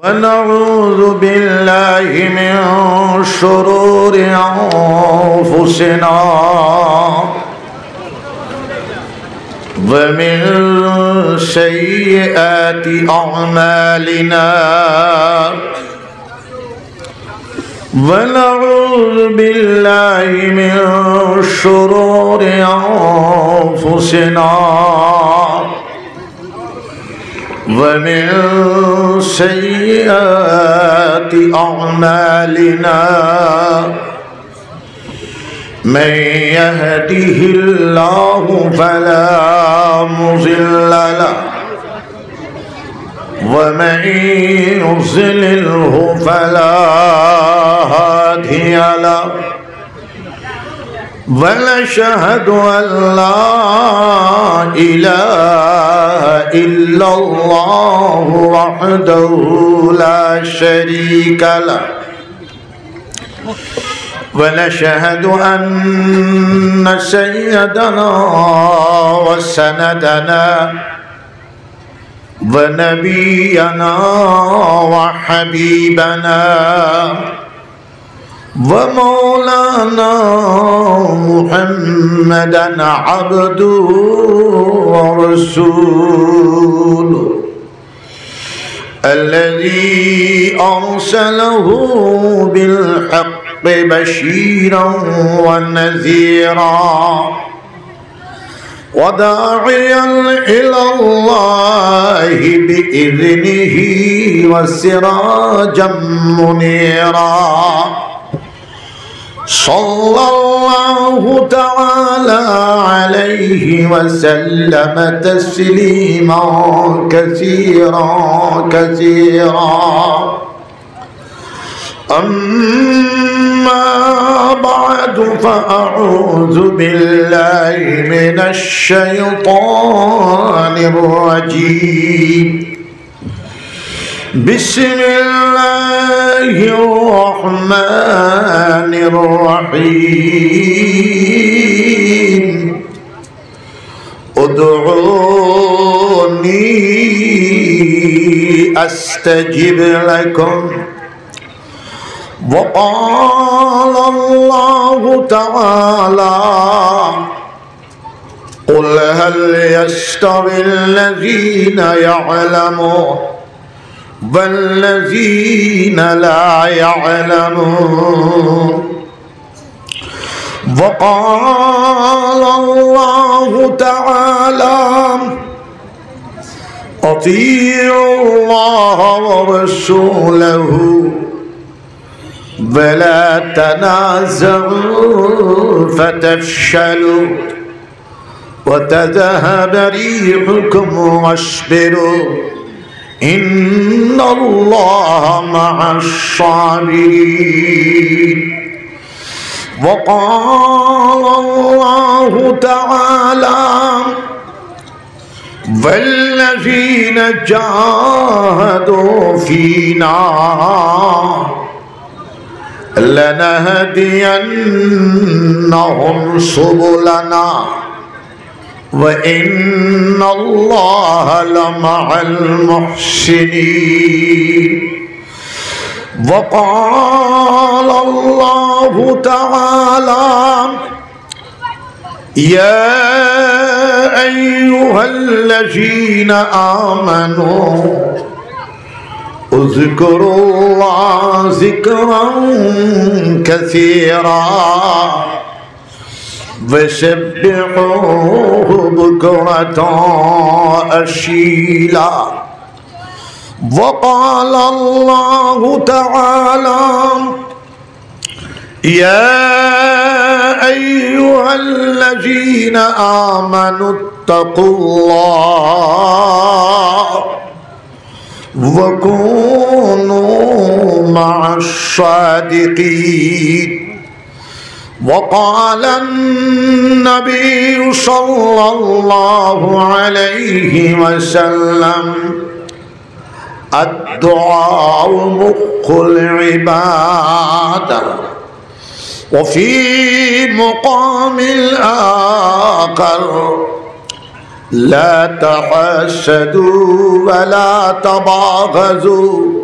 ونعوذ بالله من شرور أنفسنا ومن سيئات أعمالنا ونعوذ بالله من شرور أنفسنا ومن سيئات أعمالنا من يهده الله فلا مضل له ومن يضلله فلا هادي له ونشهد أن لا إله إلا الله وحده لا شريك له ونشهد أن سيدنا وسندنا ونبينا وحبيبنا ومولانا محمدا عبده ورسوله الذي أرسله بالحق بشيرا ونذيرا وداعيا إلى الله بإذنه وسراجا منيرا صلى الله تعالى عليه وسلم تسليما كثيرا كثيرا أما بعد فأعوذ بالله من الشيطان الرجيم بسم الله الرحمن الرحيم ادعوني أستجب لكم وقال الله تعالى قل هل يستوي الذين يعلمون والذين لا يعلمون وقال الله تعالى أطيعوا الله ورسوله ولا تنازعوا فتفشلوا وتذهب ريحكم واصبروا إن الله مع الصابرين وقال الله تعالى والذين جاهدوا فينا لنهدينهم سبلنا وإن الله لمع المحسنين وقال الله تعالى يا أيها الذين آمنوا اذكروا الله ذكرا كثيرا وسبحوه بكرة أصيلا وقال الله تعالى يا أيها الذين آمنوا اتقوا الله وكونوا مع الصادقين وقال النبي صلى الله عليه وسلم الدعاء مخ العبادة وفي مقام الآخر لا تحسدوا ولا تباغضوا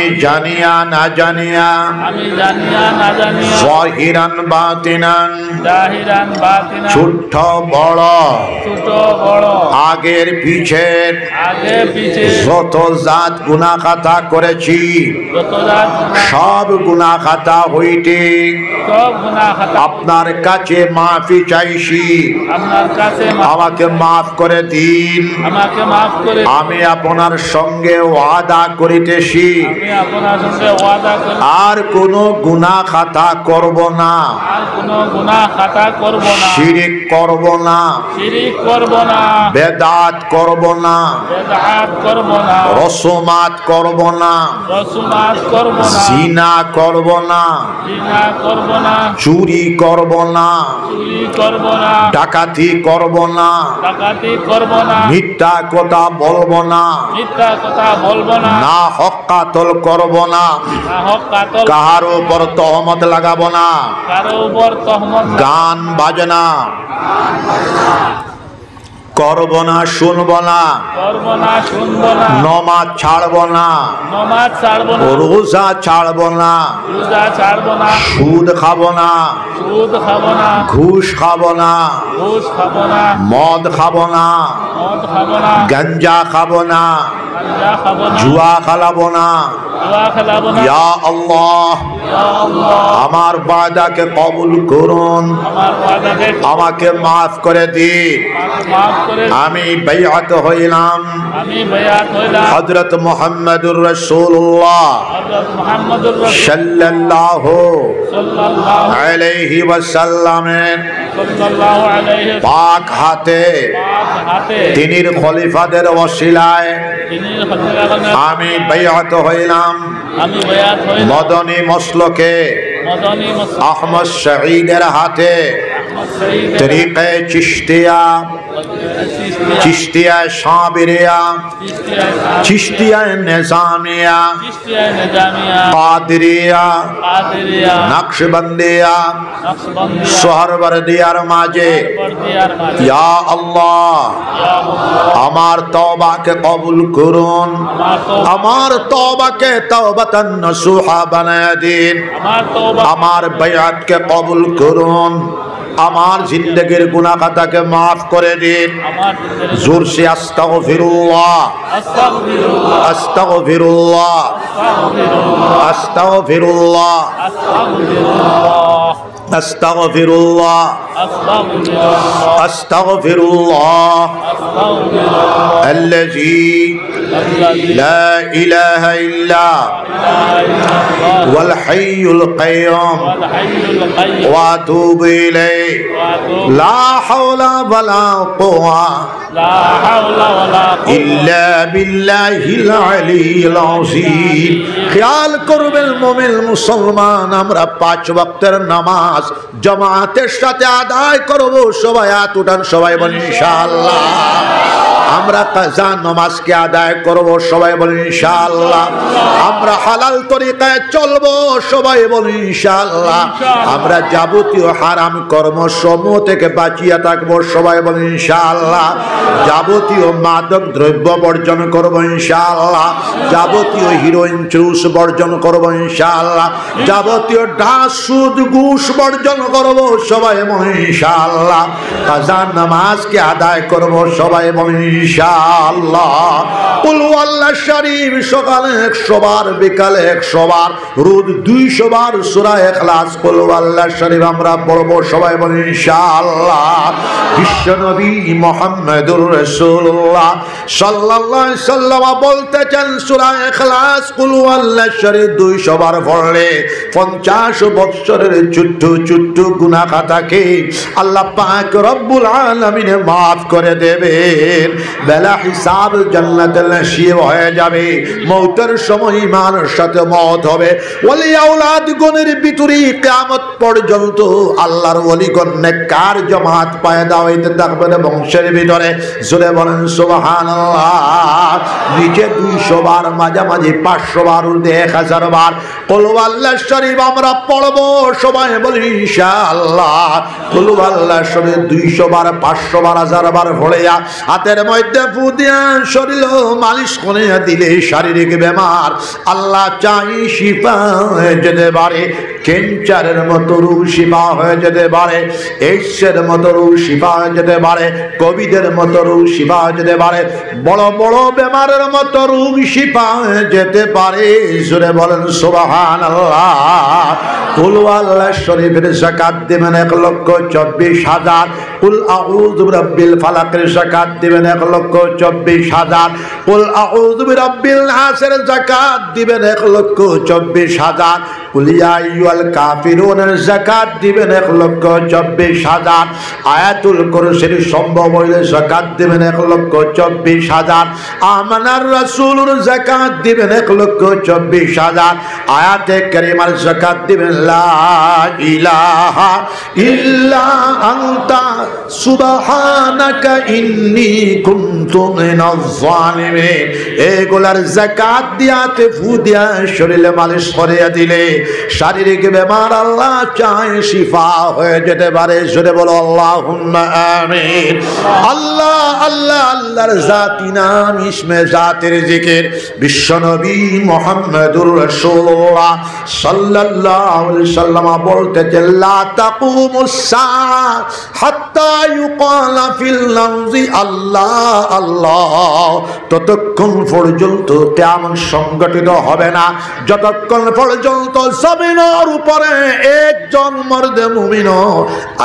আমি জানিয়া না জানিয়া জাহিরান বাতিনান ছোট বড় আগের পিছের যত জাত গুনাহ খাতা করেছি সব গুনাহ খাতা হইতে আপনার কাছে মাফি চাইছি আমাকে মাফ করে দিন আমি আপনার সঙ্গে ওয়াদা করিতেছি আর কোনো গুনাহ খাতা করব না শিরিক করব না বেদাত করব না রসমাত করব না জিনা করব না চুরি করব না ডাকাতি করব না মিথ্যা কথা বলবো না না হক কাতল করব না কাহার উপর তহমত লাগাবো না গান বাজনা করব না শুনবো না নমাজ ছাড়বো না রোজা ছাড়বো না সুদ খাবো না ঘুষ খাবো না মদ খাবো না গঞ্জা খাবো না জুয়া খেলাবো না ইয়া আল্লাহ আমার ওয়াদাকে কবুল করুন আমাকে মাফ করে দিন আমি বাইআত হইলাম হযরত মুহাম্মদুর রাসূলুল্লাহ সাল্লাল্লাহু আলাইহি ওয়াসাল্লামের পাক হাতে তিনির খলিফাদের ওসিলায় আমি বাইআত হইলাম মদনী মসলকে আহমদ শহীদের হাতে তরিকে চিশতিয়া চিশতিয়া সাবিরিয়া চিশতিয়া নিজামিয়া কাদরিয়া নকশবন্দিয়া সোহরবর্দিয়ার মাঝে ইয়া আল্লাহ আমার তওবাকে কবুল করুন আমার তওবাকে তওবাতান নসুহা বানায় দিন আমার বাইআতকে কবুল করুন আমার জিন্দেগির গুনাহ খাতাকে মাফ করে দিন জোর সে আস্তাগফিরুল্লাহ আস্তাগফিরুল্লাহ আস্তাগফিরুল্লাহ আস্তাগফিরুল্লাহ আস্তাগফিরুল্লাহ الذي لا إله إلا والحي القيوم وأتوب إليه لا حول ولا قوة إلا بالله العلي العظيم খেয়াল করবেন মুমিন মুসলমান আমরা 5 ওয়াক্তের নামাজ জামাতের সাথে আদায় করব সবাই হাত উঠান সবাই বলেন ইনশাআল্লাহ আমরা কাজা নামাজকে আদায় করব সবাই বলেন ইনশাআল্লাহ আমরা হালাল তরিকায় চলব সবাই বলেন ইনশাআল্লাহ আমরা যাবতীয় হারাম কর্মসমূহ থেকে বাঁচিয়ে থাকব সবাই বলেন ইনশাআল্লাহ যাবতীয় মাদক দ্রব্য বর্জন করব ইনশাআল্লাহ যাবতীয় হিরোইন চুস বর্জন করব ইনশাআল্লাহ যাবতীয় ডাস সুদ ঘুষ বর্জন করব সবাই বলেন ইনশাআল্লাহ কাজা নামাজকে আদায় করব সবাই বলেন ইনশাআল্লাহ কুল ওয়াল্লাহ শরীফ সকালে 100 বার বিকালে 100 বার রোজ 200 বার সূরা ইখলাস কুল ওয়াল্লাহ শরীফ আমরা পড়ব সবাই বলেন ইনশাআল্লাহ বিশ্বনবী মুহাম্মদুর রাসূলুল্লাহ সাল্লাল্লাহু আলাইহি সাল্লাম বলতেছেন সূরা ইখলাস কুল ওয়াল্লাহ শরীফ 200 বার পড়লে 50 বছরের ছোট ছোট গুনাহ খাতাকে আল্লাহ পাক রব্বুল আলামিন maaf করে দেবেন বেলা হিসাব জান্নাতুল নসিব হয়ে যাবে মওতের সময় ইমানের সাথে মওত হবে ওলি আওলাদ গণের ভিতরে কিয়ামত পর্যন্ত আল্লাহর ওলিগণ নেককার জামাত পয়দা হইতে থাকবে বংশের ভিতরে জোরে বলেন সুবহানাল্লাহ নিচে 200 বার মাঝামাঝি 500 বার উর্ধে 1000 বার কুল ওয়াল্লাহ শরীফ আমরা পড়ব সবাই বলি ইনশাআল্লাহ কুল ওয়াল্লাহ শরীফ 200 বার 500 বার 1000 বার পড়িয়া হাতের মধ্যে ফু দিয়া শরীর মালিশ করে দিলে শারীরিক বেমার আল্লাহ চাই শিফা হয়ে যেতে পারে। ক্যান্সারের মতো রোগ শিফা হয়ে যেতে পারে, এইডসের মতো রোগ শিফা হয়ে যেতে পারে, কোভিডের মতো রোগ শিফা হয়ে যেতে পারে, বড় বড় বেমারের মতো রোগ শিফা হয়ে যেতে পারে। জোরে বলেন সুবহানাল্লাহ। কুল আল্লাহ শরীফের যাকাত দিবেন 1,24,000। কুল আউযু বিরাব্বিল ফালাকের যাকাত দিবেন 1,24,000। কুল আউযু বিরাব্বিল নাসের যাকাত দিবেন 1,24,000। কুল ইয়া আইয়ুহাল কাফিরুনের যাকাত দিবেন 1,24,000। আয়াতুল কুরসির সম্ভব হইলে যাকাত দিবেন 1,24,000। আমানার রাসূলুর যাকাত দিবেন 1,24,000। আয়াতে কারিমার যাকাত দিবেন লা ইলাহা ইল্লা আনতা সুবহানাকা ইন্নী কুনতু মিনাজ জালিমিন। এগুলার যাকাত দিয়াতে ফু দিয়া শরীরে মালিশ করিয়া দিলে শারীরিক বেমার আল্লাহ চায় শিফা হয়ে যেতে পারে। জোরে বলো আল্লাহুম্মা আমিন। আল্লাহ আল্লাহ আল্লাহর জাতি নাম ইসমে জাতের জিকির বিশ্বনবী মুহাম্মদুর রাসূলুল্লাহ সাল্লাল্লাহু আলাইহি ওয়াসাল্লাম বলতেছেন লা তাকুমুস সাআ হাত্তা ইউকালা ফিল লামজি আল্লাহ আল্লাহ। ততক্ষণ পর্যন্ত কিয়ামত সংগঠিত হবে না যতক্ষণ পর্যন্ত জমিনের উপরে একজন মর্দে মুমিন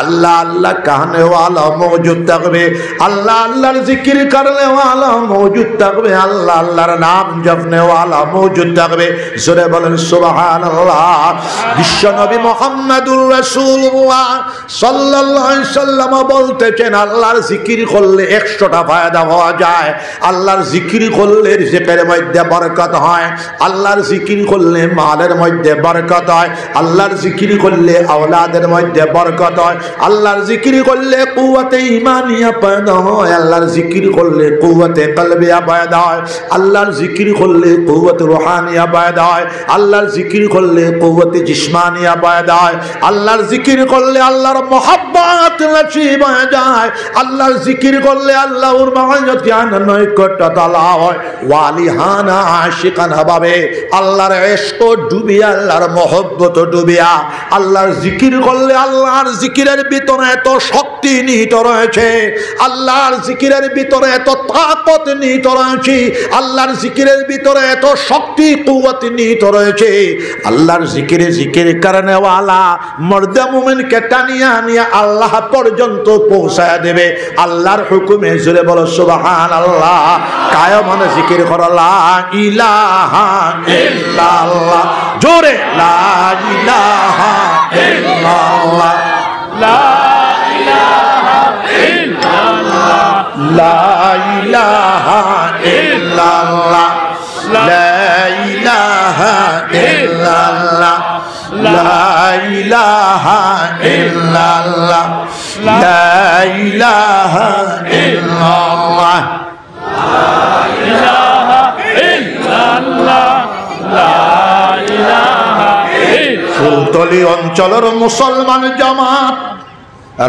আল্লাহ আল্লাহ কাহনে ওয়ালা মওজুদ থাকবে, আল্লাহ আল্লাহর জিকির করলে ওয়ালা মওজুদ থাকবে, আল্লাহ আল্লাহর নাম জপনে ওয়ালা মওজুদ থাকবে। জোরে বলেন সুবহানাল্লাহ। বিশ্বনবী মুহাম্মদুর রাসূলুল্লাহ সাল্লাল্লাহু আলাইহি ওয়াসাল্লাম বলতেছেন আল্লাহর জিকির করলে 100টা ফায়দা পাওয়া যায়। আল্লাহর জিকির করলে রিজিকের মধ্যে বরকত হয়, আল্লাহর জিকির করলে মালের মধ্যে বরকত হয়, আল্লাহর জিকির করলে আওলাদের মধ্যে বরকত হয়, আল্লাহর জিকির করলে কুওয়াতে ঈমানিয়া পয়দা হয়, আল্লাহর জিকির করলে কুওয়াতে কলবিয়া পয়দা হয়, আল্লাহর জিকির করলে কুওয়াতে রূহানিয়া পয়দা হয়, আল্লাহর জিকির করলে কুওয়াতে জিসমানিয়া পয়দা হয়, আল্লাহর জিকির করলে আল্লাহর মুহাব্বত নসিব হয়ে যায়, আল্লাহর জিকির করলে আল্লাহর মাআয়াতিয়ানা নৈকট্যতা লাভ হয়, ওয়ালিহানা আশিকানা ভাবে আল্লাহর ইশক ডুবিয়া আল্লাহর মহব্বত ডুবিয়া আল্লাহর জিকির করলে আল্লাহর জিকিরের ভিতরে এত শক্তি নিহিত রয়েছে, আল্লাহর জিকিরের ভিতরে এত তাকত নিহিত রয়েছে, আল্লাহর জিকিরের ভিতরে এত শক্তি কুওয়াত নিহিত রয়েছে। আল্লাহর জিকিরে জিকির করনে ওয়ালা মর্দে মুমিনকে টানিয়া নিয়ে আল্লাহ পর্যন্ত পৌঁছায় দেবে আল্লাহর হুকুমে। জোরে বলো সুবহানাল্লাহ। কায়মান জিকির করো লা ইলাহা ইল্লাল্লাহ। জোরে লা ইলাহা ইল্লাল্লাহ, লা ইলাহা ইল্লাল্লাহ, লা ইলাহা ইল্লাল্লাহ, লা ইলাহা ইল্লাল্লাহ, লা ইলাহা ইল্লাল্লাহ, লা ইলাহা ইল্লাল্লাহ, লা ইলাহা ইল্লাল্লাহ, লা ইলাহা ইল্লাল্লাহ। ফুলতলি অঞ্চলের মুসলমান জামাত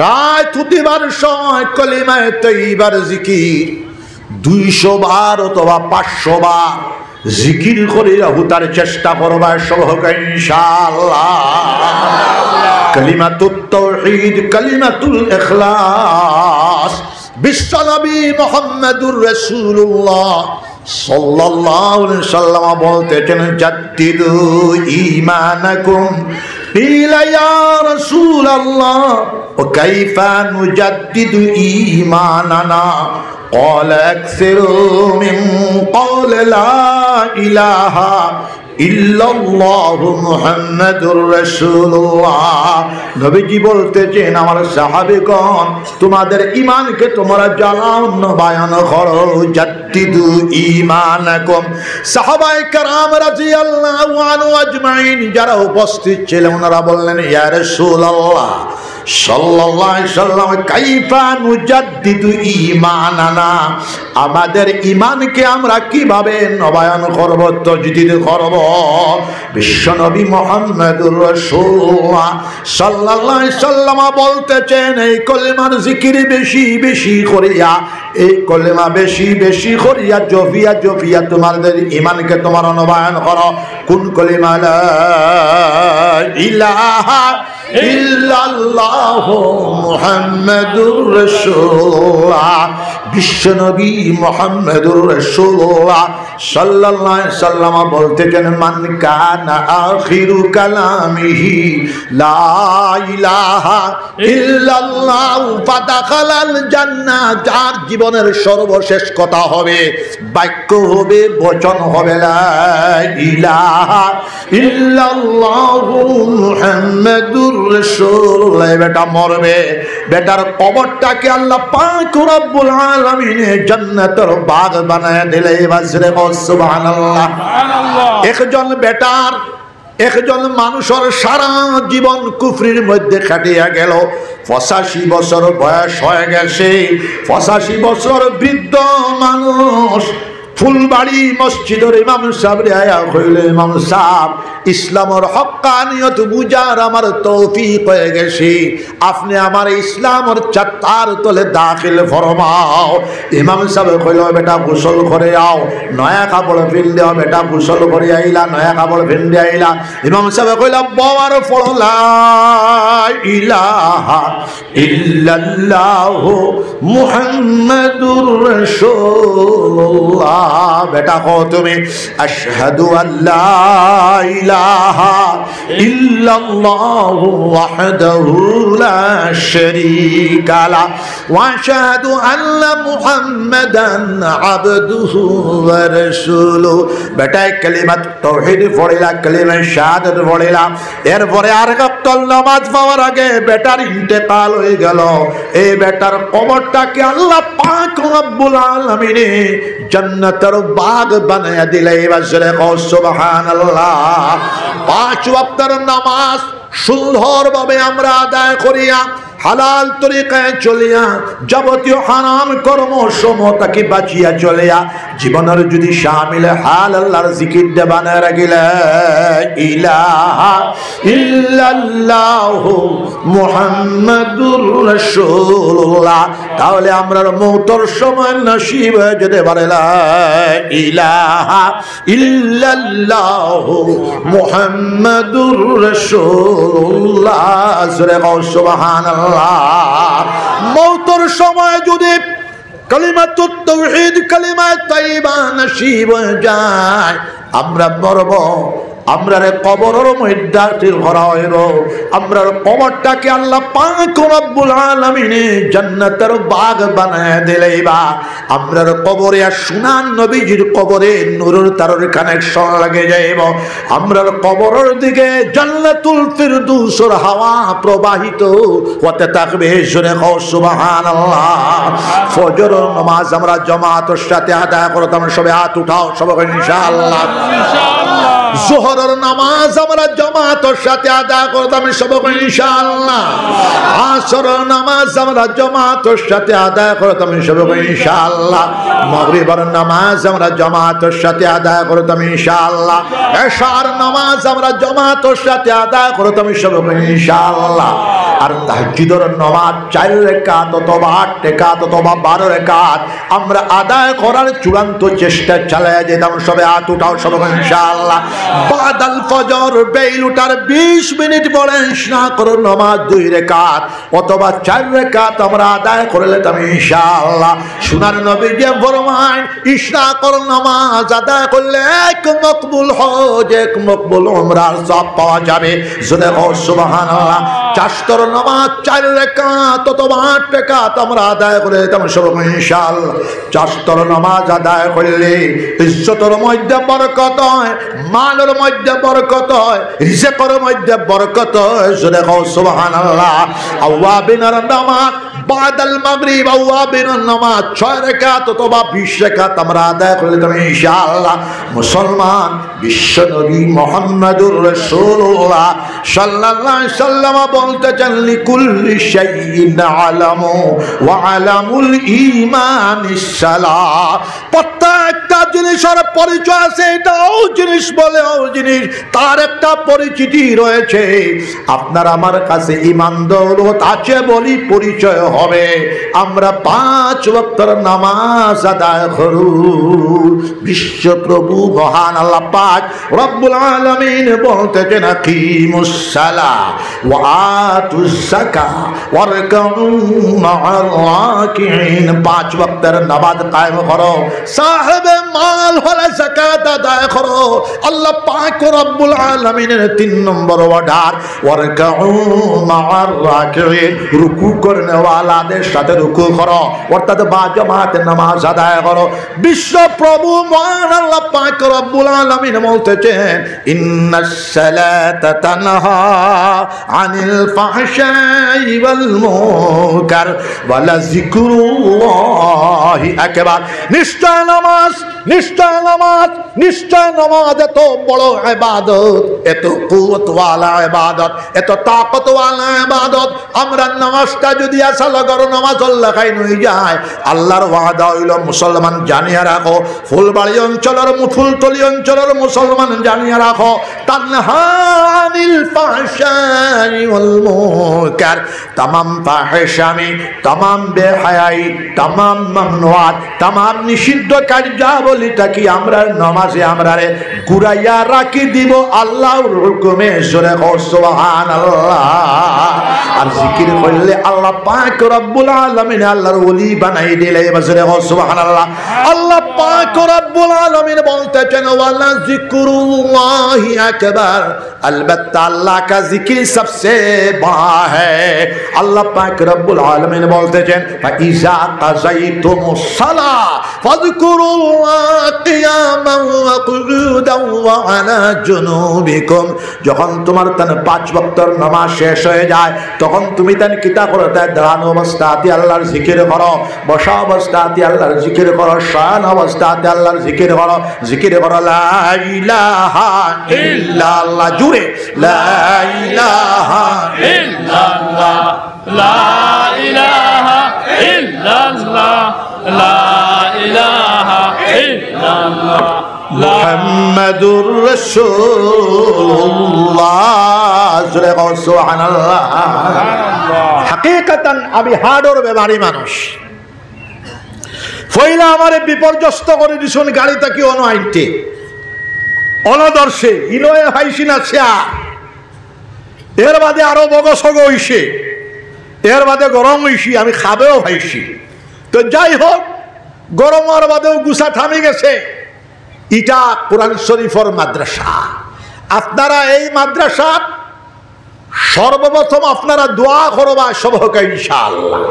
রায় তুতিবার সময় কলিমায়ে তয়্যিবার জিকির 200 বার অথবা 500 বার জিকির করে হুতার চেষ্টা করবা সহকা ইনশাআল্লাহ। কালিমাতুত তাওহীদ, কালিমাতুল ইখলাস। বিশ্বনবী মুহাম্মদুর রাসূলুল্লাহ সাল্লাল্লাহু আলাইহি ওয়াসাল্লাম বলতেছেন জাদ্দিদু ঈমানাকুম। কিলা ইয়া রাসূলুল্লাহ ওয়া কাইফা নুজাদ্দিদু ঈমানানা? قال اكثروا من قول لا اله الا الله محمد رسول الله। নবীজি বলতেছেন আমার সাহাবীগণ তোমাদের ঈমানকে তোমরা জানাও বয়ান করো, জাদ্দিদু ঈমানাকুম। সাহাবায়ে কেরাম রাদিয়াল্লাহু আনহু আজমাইন যারা উপস্থিত ছিলেন ওনারা বললেন ইয়া রাসূলুল্লাহ সাল্লাল্লাহু আলাইহি সাল্লাম কাইফা নুজাদ্দিদু ঈমানানা, আমাদের ঈমানকে আমরা কিভাবে নবায়ন করব, তাজদীদ করব। বিশ্বনবী মুহাম্মদুর রাসূলুল্লাহ সাল্লাল্লাহু আলাইহি সাল্লাম বলতেছেন, এই কলেমার জিকির বেশি বেশি করিয়া, এই কলেমা বেশি বেশি করিয়া জফিয়া জফিয়া তোমাদের ঈমানকে তোমার নবায়ন করো। কোন কলেমা? লা ইলাহা ইল্লাল্লাহু মুহাম্মাদুর রাসূলুল্লাহ। বিশ্বনবী মুহাম্মাদুর রাসূলুল্লাহ সাল্লাল্লাহু আলাইহি সাল্লাম বলতেছেন, মান কানা আখিরু কালামিহি লা ইলাহা ইল্লাল্লাহ ফাদাখালাল জান্নাহ, যার জীবনের সর্বশেষ কথা হবে, বাক্য হবে, বচন হবে লা ইলাহা ইল্লাল্লাহু মুহাম্মাদুর রাসূলুল্লাহ, বেটা মরবে, বেটার কবরটাকে আল্লাহ পাক রব্বুল আলামিন জান্নাতের বাগ বানায় দিলে। বাজরে সুবহানাল্লাহ। একজন বেটার, একজন মানুষের সারা জীবন কুফরির মধ্যে কাটিয়া গেল, 85 বছর বয়স হয়ে গেছে, 85 বছর বৃদ্ধ মানুষ ফুলবাড়ি মসজিদের ইমাম সাহেব আয়া কইলে, ইমাম সাহেব ইসলামের হক্কানিয়ত বুঝার আমার তৌফিক হয়ে গেছে, আপনি আমার ইসলামের চাতার তলে দাখিল ফরমাও। ইমাম সাহেব কইল, বেটা গোসল করে আও, নয়া কাপড় পিন্ধে আও। বেটা গোসল করে আইলা, নয়া কাপড় পিন্ধে আইলা। ইমাম সাহেব কইল, বাবার পড়ো লা ইলাহা ইল্লাল্লাহু মুহাম্মাদুর রাসূলুল্লাহ। বেটা কও তুমি, আশহাদু আল্লা ইলাহা ইল্লাল্লাহু ওয়াহদাহু লা শারীকা লা ওয়া আশহাদু আন্না মুহাম্মাদান আবদুহু ওয়া রাসূলুহু। বেটা কালিমাত তাওহীদ পড়িলা, কালিমা শাহাদাত পড়িলা। এরপরে আর ওয়াক্তল নামাজ পড়ার আগে বেটার ইন্তেকাল হয়ে গেল। এই বেটার কবরটাকে আল্লাহ পাক রব্বুল আলামিন জান্নাতের বাগ বানায়া দিলে। বাজরে সুবহানাল্লাহ। 5 ওয়াক্তের নামাজ সুন্দরভাবে আমরা আদায় করিয়া, হালাল তরিকায় চলিয়া, যাবতীয় হারাম কর্ম সমূহটাকে বাঁচিয়া চলিয়া, জীবনের যদি শামিল হাল আল্লাহর জিকির দে বানায় রাখিলে, ইলাহা ইল্লাল্লাহু মুহাম্মাদুর রাসূলুল্লাহ, তাহলে আমরা মওতের সময় নসিব হয়ে যেতে পারে লা ইলাহা ইল্লাল্লাহু মুহাম্মাদুর রাসূলুল্লাহ। সুবহানাল্লাহ। মওতের সময় যদি কালিমাতুত তাওহীদ, কালিমা তাইয়্যিবা নসিব হয়ে যায়, আমরা মরব, আমরা কবরের মধ্যে ভরা হইব। আমরা কবরটাকে আল্লাহ পাক রব্বুল আলামিন জান্নাতের বাগ বানায় দিলেইবা। আমরা কবরে আর সুনান নবীজির কবরে নূরের তারের কানেকশন লাগে যাইব। আমরা কবরের দিকে জান্নাতুল ফিরদৌসের হাওয়া প্রবাহিত হতে থাকবে। জোরে কও সুবহানাল্লাহ। ফজর নামাজ আমরা জামাতের সাথে আদায় করতাম। সবাই হাত উঠাও, সবাই ইনশাআল্লাহ। যোহরের নামাজ আমরা জামাতের সাথে আদায় করতাম, সবাই ইনশাআল্লাহ। আসরের নামাজ আমরা জামাতের সাথে আদায় করতাম, সবাই ইনশাআল্লাহ। মাগরিবের নামাজ আমরা জামাতের সাথে আদায় করতাম, ইনশাআল্লাহ। এশার নামাজ আমরা জামাতের সাথে আদায় করতাম, সবাই ইনশাআল্লাহ। আর তাহাজ্জুদের নামাজ 4 রাকাত অথবা 8 রাকাত অথবা 12 রাকাত আমরা আদায় করার চূড়ান্ত চেষ্টা চালিয়ে যেতাম। সবাই হাত উঠাও, সবাই ইনশাআল্লাহ। বাদাল ফজর বেল উঠার 20 মিনিট পরে ইশরা করার নামাজ 2 রাকাত অথবা 4 রাকাত আমরা আদায় করে নিতাম, ইনশাআল্লাহ। সোনার নবী যে ফরমান, ইশরা করার নামাজ আদায় করলে এক মকবুল হজ, এক মকবুল উমরার সওয়াব পাওয়া যাবে। জোরে কও সুবহানাল্লাহ। চারটার নামাজ 4 রাকাত অথবা 8 রাকাত আমরা আদায় করে দিতাম, সবাই ইনশাআল্লাহ। চারটার নামাজ আদায় করলে ইজ্জতের মধ্যে বরকত হয়, মালের মধ্যে বরকত হয়, রিজিকের মধ্যে বরকত হয়। জোরে কও সুবহানাল্লাহ। আওয়াবিনের নামাজ বাদাল মাগরিব আওয়াবিনের নামাজ 6 রাকাত অথবা 20 রাকাত আমরা আদায় করলে তবে ইনশাআল্লাহ মুসলমান বিশ্বনবী মুহাম্মদুর রাসূলুল্লাহ সাল্লাল্লাহু আলাইহি সাল্লাম বলতেছেন লিকুল্লি শাইইন আলামু ওয়া আলামুল ঈমানিস সালাহ। প্রত্যেকটা জিনিসের পরিচয় আছে, এটাও জিনিস বলে ও জিনিস, তার একটা পরিচিতি রয়েছে। আপনার আমার কাছে ঈমান দৌলত আছে বলি পরিচয় হবে। আমরা 5 ওয়াক্তের নামাজ আদায় করু। বিশ্বপ্রভু মহান আল্লাহ পাক রব্বুল আলামিন বলতেছেন আকিমুস সালাহ ওয়া আতুজ যাকাত ওয়ারকাউ মা'আর রাকিঈন। 5 ওয়াক্তের নামাজ কায়েম করো, সাহেবে মাল হলে যাকাত আদায় করো। আল্লাহ পাক রব্বুল আলামিনের 3 নম্বর অর্ডার ওয়ারকাউ মা'আর রাকিঈন, রুকু করনে ওয়ালাদের সাথে রুকু করো, অর্থাৎ বা জামাতে নামাজ আদায় করো। বিশ্বপ্রভু মহান আল্লাহ পাক রব্বুল আলামিন বলতেছেন ইন্নাস সালাতা তানহা আনিল ফাহশাই ওয়াল মুনকার ওয়া লাযিকরুল্লাহি আকবার। নিশ্চয় নামাজ, নিশ্চয় নামাজ, নিশ্চয় নামাজ এত বড় ইবাদত, এত কুওয়াতওয়ালা ইবাদত, এত তাকতওয়ালা ইবাদত। আমরা নামাজটা যদি আসল করো নামাজ আল্লাহ খাই নই যায়। আল্লাহর ওয়াদা হইল মুসলমান জানিয়া রাখো, ফুলবাড়ি অঞ্চলের ফুলতলি অঞ্চলের মুসলমান জানিয়া রাখো, তানহা আনিল ফাহশাই ওয়াল মুনকার। तमाम ফাহশামি, तमाम বেহায়াই, तमाम মামনুআত, तमाम নিষিদ্ধ কার্যাবলীটা কি আমরা নামাজে আমরা ঘুরাইয়া রাখি দিব আল্লাহর হুকুমে। জোরে সুবহানাল্লাহ। আর জিকির করলে আল্লাহ পাক রব্বুল আলামিন আল্লাহর ওলি বানাই দিলে। জোরে সুবহানাল্লাহ। আল্লাহ পাক রব্বুল আলামিন বলতেছেন ওয়ালা যিকরুল্লাহি আকবার, अलबत्ता अल्लाह का जिक्र सबसे बड़ा है। अल्लाह पाक रब्बुल आलमीन बोलते हैं फइज़ा क़ज़यतुमुस सलाह फ़ज़कुरुल्लाह क़ियामन व क़ुऊदन व अला जुनूबिकुम। যখন তোমার তান 5 ওয়াক্তের নামাজ শেষ হয়ে যায় তখন তুমি তান কিতা করতে দাঁড়ানো অবস্থাতে আল্লাহর জিকির করো, বসা অবস্থাতে আল্লাহর জিকির করো, শান অবস্থাতে আল্লাহর জিকির করো। জিকির করো লা ইলাহা ইল্লাল্লাহ, জুড়ে লা ইলাহা ইল্লাল্লাহ, লা ইলাহা ইল্লাল্লাহ, লা ইলাহা ইল্লাল্লাহ, মুহাম্মাদুর রাসূলুল্লাহ। জোরে বল সুবহানাল্লাহ। হাকিকাতান আমি হাড়র বেমারি মানুষ। ফইলা আমারে বিপর্যস্ত করে দিছুন গাড়িটা কি অনআইনতে অনদর্শে ইনয়ে হাইছি না ছিয়া, এর বাদে আরো বগসগ হইছে, এর বাদে গরম হইছি, আমি খাবেও হাইছি। তো যাই হোক, গরম হওয়ার বাদেও গুছা থামি গেছে। ইটা কোরআন শরীফের মাদ্রাসা। আপনারা এই মাদ্রাসা সর্বপ্রথম আপনারা দোয়া করবা সবকে ইনশাআল্লাহ।